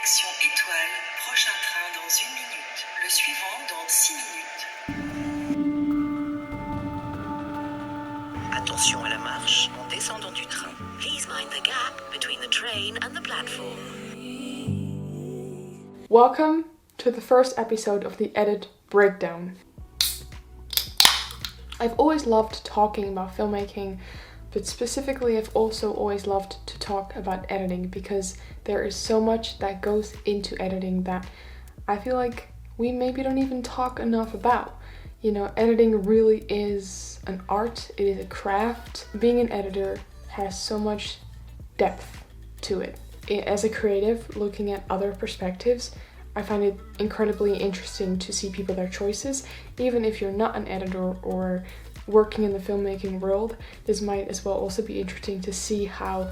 Direction Étoile, prochain train dans 1 minute. Le suivant dans 6 minutes. Attention à la marche en descendant du train. Please mind the gap between the train and the platform. Welcome to the first episode of the Edit Breakdown. I've always loved talking about filmmaking, but specifically I've also always loved to talk about editing because there is so much that goes into editing that I feel like we maybe don't even talk enough about. You know, editing really is an art, it is a craft. Being an editor has so much depth to it. As a creative, looking at other perspectives, I find it incredibly interesting to see people their choices. Even if you're not an editor or working in the filmmaking world, this might as well also be interesting to see how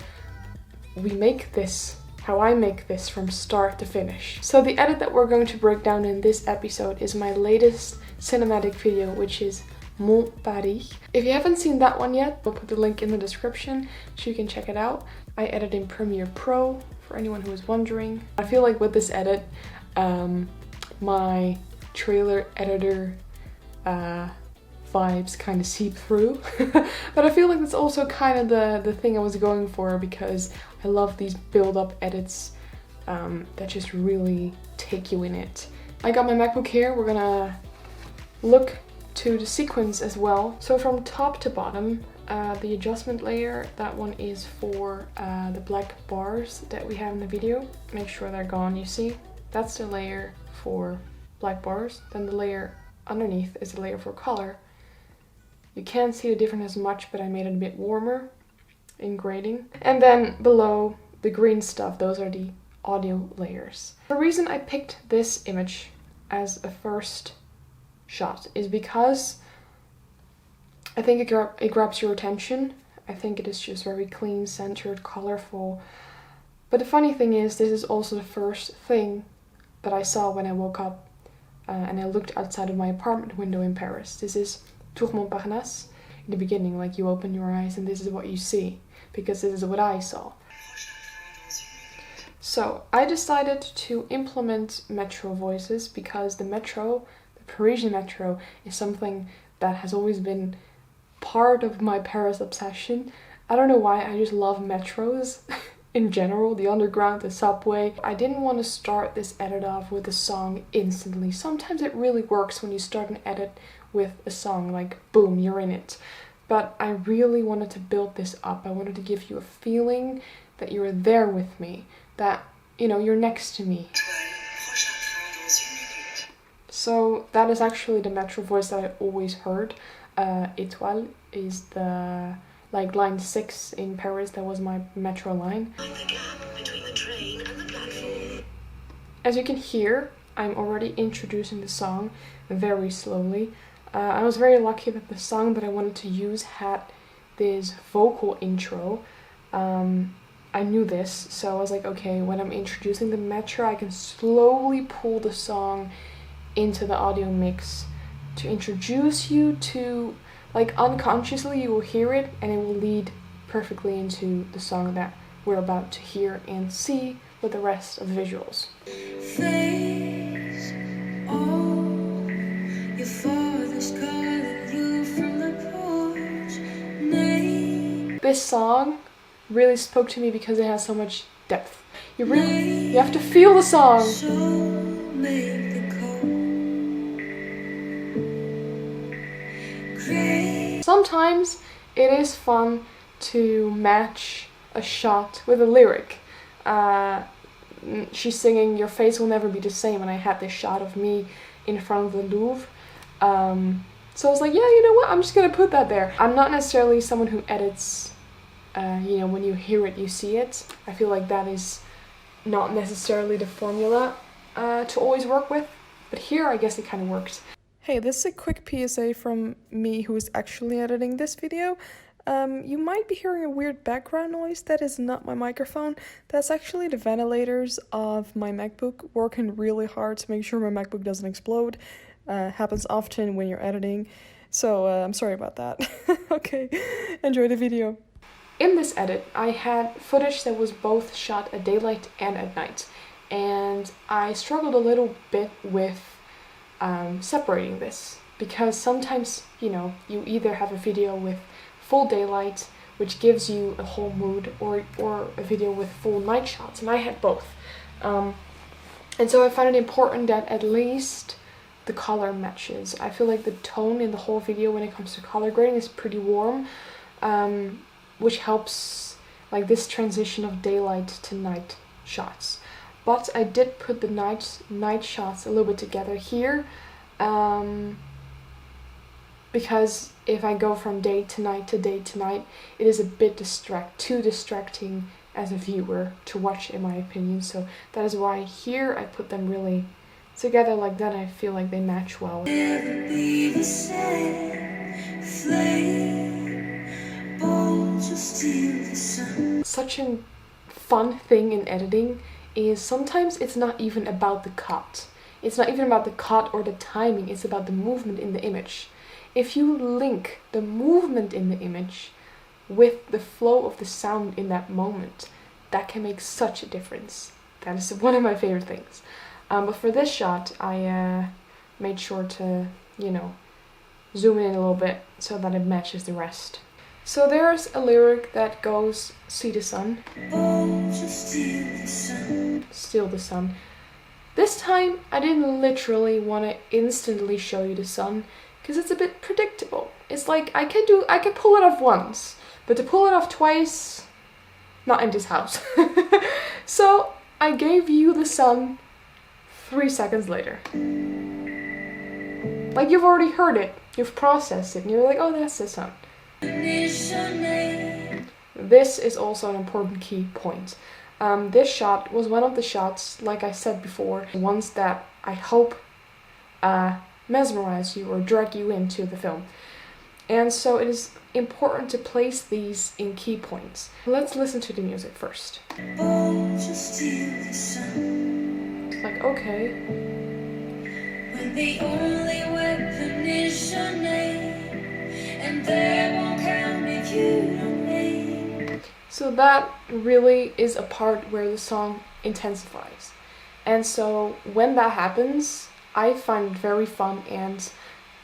we make this, how I make this from start to finish. So the edit that we're going to break down in this episode is my latest cinematic video, which is Mon Paris. If you haven't seen that one yet, I'll put the link in the description so you can check it out. I edit in Premiere Pro, for anyone who is wondering. I feel like with this edit, my trailer editor vibes kind of seep through. But I feel like that's also kind of the thing I was going for, because I love these build-up edits that just really take you in it. I got my MacBook here. We're gonna look to the sequence as well. So from top to bottom, the adjustment layer, that one is for the black bars that we have in the video. Make sure they're gone, you see? That's the layer for black bars. Then the layer underneath is the layer for color. You can't see the difference as much, but I made it a bit warmer in grading. And then below the green stuff, those are the audio layers. The reason I picked this image as a first shot is because I think it grabs your attention. I think it is just very clean, centered, colorful. But the funny thing is, this is also the first thing that I saw when I woke up and I looked outside of my apartment window in Paris. This is Tour Montparnasse. In the beginning, like, you open your eyes and this is what you see, because this is what I saw. So I decided to implement metro voices because the metro, the Parisian metro, is something that has always been part of my Paris obsession. I don't know why, I just love metros in general, the underground, the subway. I didn't want to start this edit off with a song instantly. Sometimes it really works when you start an edit with a song, like boom, you're in it. But I really wanted to build this up. I wanted to give you a feeling that you're there with me, that, you know, you're next to me. So that is actually the metro voice that I always heard. Étoile is the, like, line 6 in Paris. That was my metro line. As you can hear, I'm already introducing the song very slowly. I was very lucky that the song that I wanted to use had this vocal intro. I knew this, so I was like, okay, when I'm introducing the metro, I can slowly pull the song into the audio mix to introduce you to, like, unconsciously you will hear it and it will lead perfectly into the song that we're about to hear and see with the rest of the visuals. This song really spoke to me because it has so much depth. You have to feel the song. Sometimes it is fun to match a shot with a lyric. She's singing "Your face will never be the same," and I had this shot of me in front of the Louvre. So I was like, yeah, you know what, I'm just gonna put that there. I'm not necessarily someone who edits, you know, when you hear it, you see it. I feel like that is not necessarily the formula to always work with, but here I guess it kind of works. Hey, this is a quick PSA from me who is actually editing this video. You might be hearing a weird background noise. That is not my microphone. That's actually the ventilators of my MacBook working really hard to make sure my MacBook doesn't explode. Happens often when you're editing. So I'm sorry about that. Okay, enjoy the video. In this edit, I had footage that was both shot at daylight and at night. and I struggled a little bit with separating this, because sometimes, you know, you either have a video with full daylight, which gives you a whole mood, or a video with full night shots, and I had both. And so I find it important that at least the color matches. I feel like the tone in the whole video when it comes to color grading is pretty warm, which helps like this transition of daylight to night shots. But I did put the night shots a little bit together here, because if I go from day to night to day to night, it is a bit too distracting as a viewer to watch, in my opinion. So that is why here I put them really together like that. I feel like they match well. Such a fun thing in editing is sometimes it's not even about the cut. It's not even about the cut or the timing, it's about the movement in the image. If you link the movement in the image with the flow of the sound in that moment, that can make such a difference. That is one of my favorite things. But for this shot, I made sure to, you know, zoom in a little bit so that it matches the rest. So there's a lyric that goes, "See the sun, oh, just steal the sun, steal the sun." This time, I didn't literally want to instantly show you the sun, because it's a bit predictable. It's like, I can pull it off once, but to pull it off twice, not in this house. So I gave you the sun 3 seconds later. Like, you've already heard it, you've processed it, and you're like, oh, that's the sun. This is also an important key point. This shot was one of the shots, like I said before, ones that I hope mesmerize you or drag you into the film. And so it is important to place these in key points. Let's listen to the music first. Oh, just steal the sun. Like, okay. When the only weapon is your name, and they won't count if you don't name. So that really is a part where the song intensifies. And so when that happens, I find it very fun and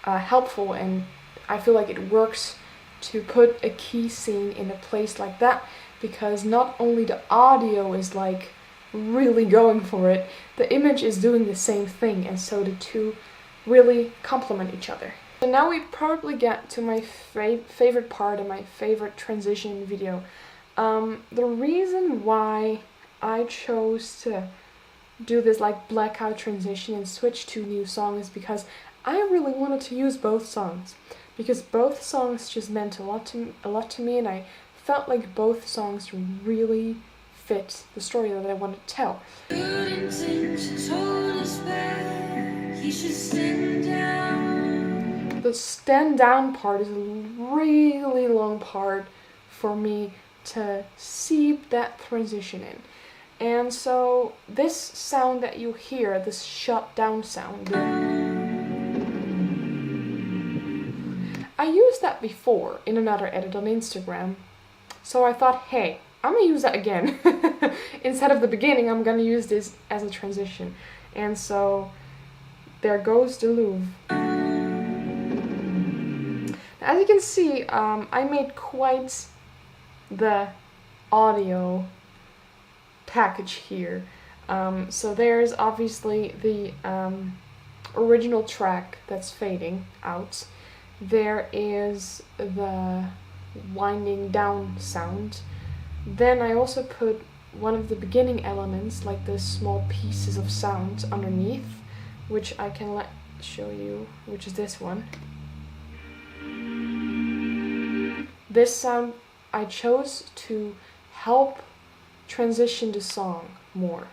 helpful, and I feel like it works to put a key scene in a place like that, because not only the audio is like really going for it, the image is doing the same thing, and so the two really complement each other. So now we probably get to my favorite part and my favorite transition video. The reason why I chose to do this like blackout transition and switch to new songs is because I really wanted to use both songs, because both songs just meant a lot to me, and I felt like both songs really fit the story that I wanted to tell. Good intentions hold us back. You should stand down. The stand down part is a really long part for me to seep that transition in. And so this sound that you hear, this shut down sound, I used that before in another edit on Instagram. So I thought, hey, I'm gonna use that again. Instead of the beginning, I'm gonna use this as a transition. And so there goes the Louvre. As you can see, I made quite the audio package here. So there's obviously the original track that's fading out. There is the winding down sound. Then I also put one of the beginning elements, like the small pieces of sound underneath, which I can show you, which is this one. This sound I chose to help transition the song more.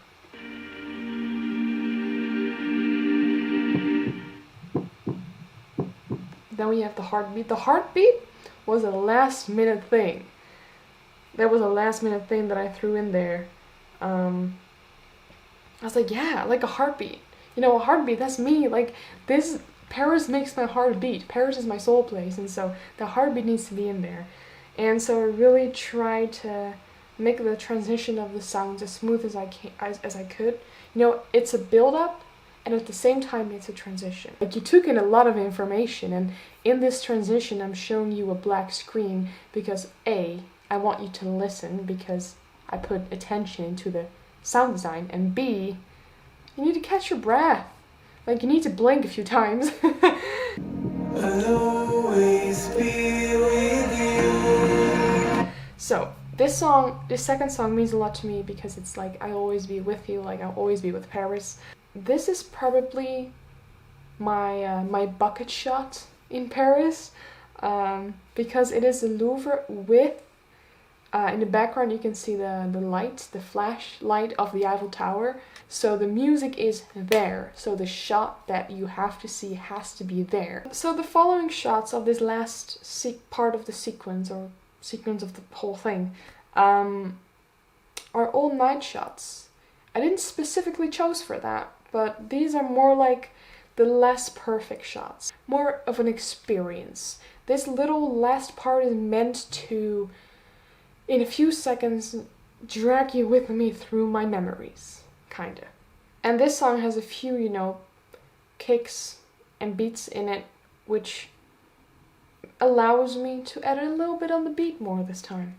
Then we have the heartbeat. The heartbeat was a last minute thing. That was a last minute thing that I threw in there. I was like, yeah, like a heartbeat. You know, a heartbeat, that's me. Like, this, Paris makes my heart beat. Paris is my soul place, and so the heartbeat needs to be in there. And so I really tried to make the transition of the sounds as smooth as I could. You know, it's a build-up, and at the same time it's a transition. Like, you took in a lot of information, and in this transition I'm showing you a black screen because A, I want you to listen because I put attention into the sound design, and B, you need to catch your breath. Like, you need to blink a few times. I'll always be with you. So, this second song means a lot to me because it's like, I'll always be with you, like I'll always be with Paris. This is probably my my bucket shot in Paris, because it is the Louvre with, in the background you can see the light, the flash light of the Eiffel Tower. So the music is there, so the shot that you have to see has to be there. So the following shots of this last part of the sequence, or sequence of the whole thing, are all night shots. I didn't specifically choose for that, but these are more like the less perfect shots, more of an experience. This little last part is meant to, in a few seconds, drag you with me through my memories, kinda. And this song has a few, you know, kicks and beats in it, which allows me to edit a little bit on the beat more this time.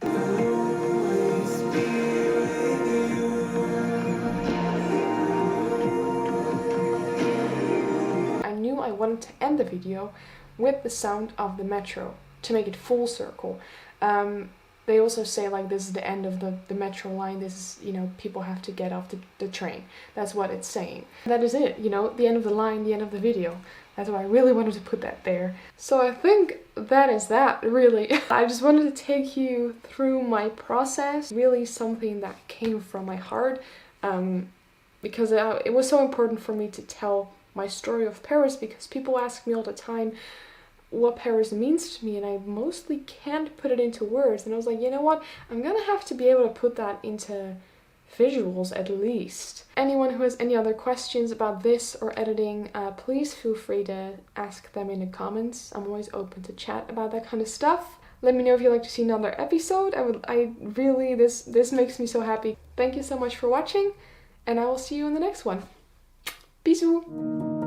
I knew I wanted to end the video with the sound of the metro to make it full circle. They also say, like, this is the end of the metro line, this is, you know, people have to get off the train. That's what it's saying. That is it, you know, the end of the line, the end of the video. That's why I really wanted to put that there. So I think that is that, really. I just wanted to take you through my process, really something that came from my heart, because it was so important for me to tell my story of Paris, because people ask me all the time what Paris means to me, and I mostly can't put it into words. And I was like, you know what, I'm gonna have to be able to put that into visuals at least. Anyone who has any other questions about this or editing, please feel free to ask them in the comments. I'm always open to chat about that kind of stuff. Let me know if you'd like to see another episode. This makes me so happy. Thank you so much for watching, and I will see you in the next one. Bisous!